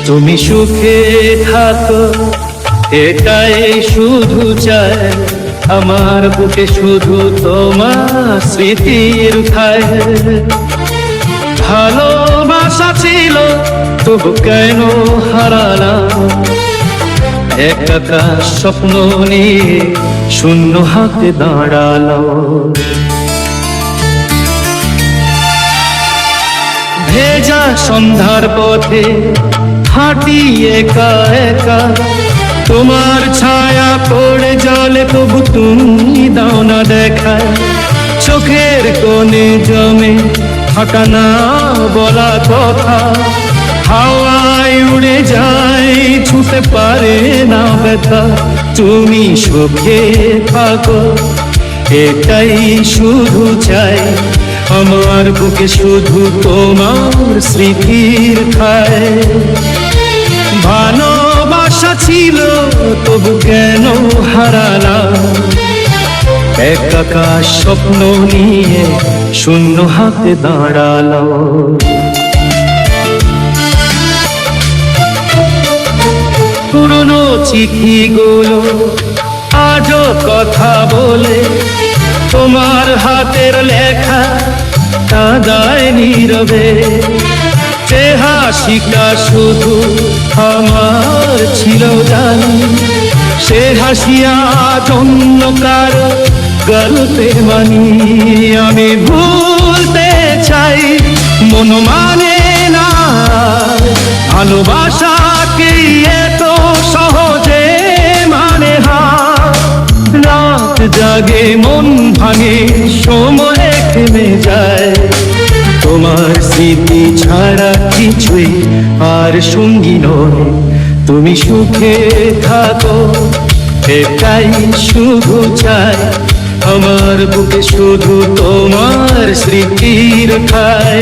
তুমি সুখে থাকো এটাই শুধু চাই, আমার বুকে শুধু তোমার স্মৃতির ঠাই। ভালোবাসা ছিল তবু কেন হারালাম, একা স্বপ্ন নিয়ে শূন্য হাতে দাঁড়ালো। ভেজা সন্ধ্যার পথে হাঁটি একা একা, তোমার ছায়া পড়ে জলে তবু তুমি দাও না দেখা। চোখের কোণে জমে থাকা না বলা কথা, হাওয়ায় উড়ে যায় ছুঁতে পারে না ব্যথা। তুমি সুখে থাকো এটাই শুধু চাই, আমার বুকে শুধু তোমার স্মৃতির ঠাই। ভালোবাসা ছিল তবু কেন হারালাম, একা স্বপ্ন নিয়ে শূন্য হাতে দাঁড়ালো। পুরনো চিঠিগুলো আজও কথা বলে, তোমার হাতের লেখা কাঁদায় নীরবে। যে হাসিটা শুধু আমার ছিল জানি, সে হাসিয়া অন্য কারো গল্পে মানি। আমি ভুলতে চাই মন মানে না, ভালোবাসাকে এত সহজে মানে হা। রাত জাগে মন ভাঙে সময় থেমে যায়, তোমার স্মৃতি ছাড়া কিছুই আর সঙ্গী নয়। তুমি সুখে থাকো এটাই শুধু চাই, আমার বুকে শুধু তোমার স্মৃতির ঠাই।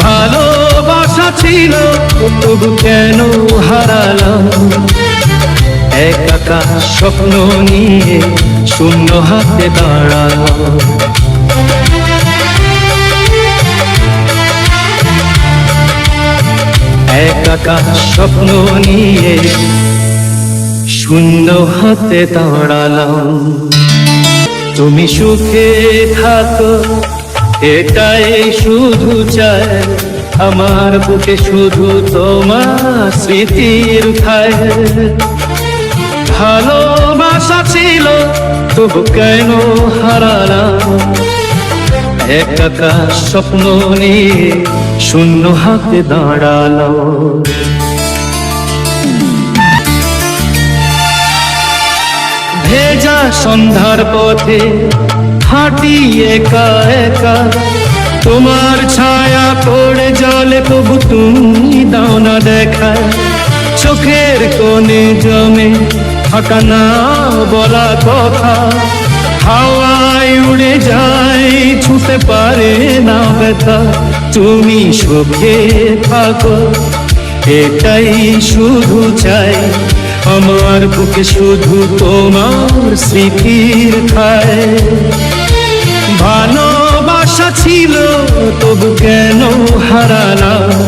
ভালোবাসা ছিল তবু কেন হারালাম, একা স্বপ্ন নিয়ে শূন্য হাতে দাঁড়ালাম। একা স্বপ্ন নিয়ে শূন্য হাতে দাঁড়ালাম। তুমি সুখে থাকো এটাই শুধু চাই, আমার বুকে শুধু তোমার স্মৃতির ঠাই। ভালোবাসা ছিল তবু কেন হারালাম, একা স্বপ্ন নিয়ে শূন্য হাতে দাঁড়ালো। ভেজা সন্ধ্যার পথে হাঁটি একা একা, তোমার ছায়া পড়ে জলে তবু তুমি দাও না দেখা। চোখের কোণে জমে থাকা না বলা কথা, হাওয়ায় উড়ে যায় ছুঁতে পারে না ব্যথা। তুমি সুখে থাকো এটাই শুধু চাই, আমার বুকে শুধু তোমার স্মৃতির ঠাই। ভালোবাসা ছিল তবু কেন হারালাম,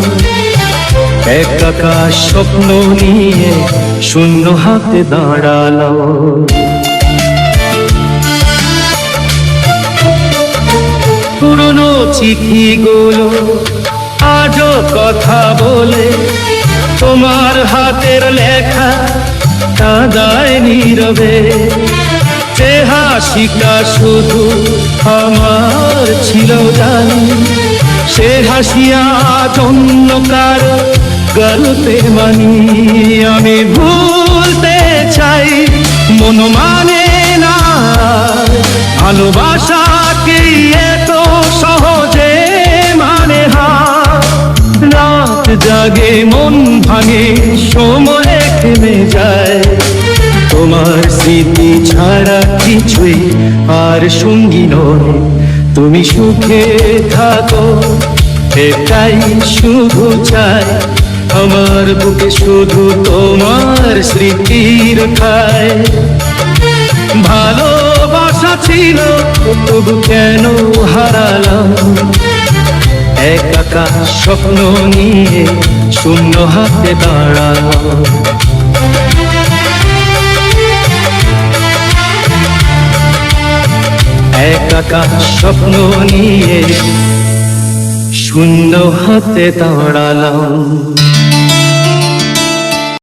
একা স্বপ্ন নিয়ে শূন্য হাতে দাঁড়ালো। পুরনো চিঠিগুলো আজও কথা বলে, তোমার হাতের লেখা কাঁদায় নীরবে। যে হাসিটা শুধু আমার ছিল জানি, সে হাসিয়া অন্য কারো গল্পে মানি। আমি ভুলতে চাই মন মানে না, ভালোবাসাকে এত সহজে মানে হা। রাত জাগে মন ভাঙে সময় থেমে যায়, তোমার স্মৃতি ছাড়া কিছুই আর সঙ্গী নয়। তুমি সুখে থাকো এটাই শুধু চাই, আমার বুকে শুধু তোমার স্মৃতির ঠাই। ভালোবাসা ছিল তবু কেন হারালাম, একা একা স্বপ্ন নিয়ে শূন্য হাতে দাঁড়ালাম। একা স্বপ্ন নিয়ে শূন্য হাতে দাঁড়ালাম।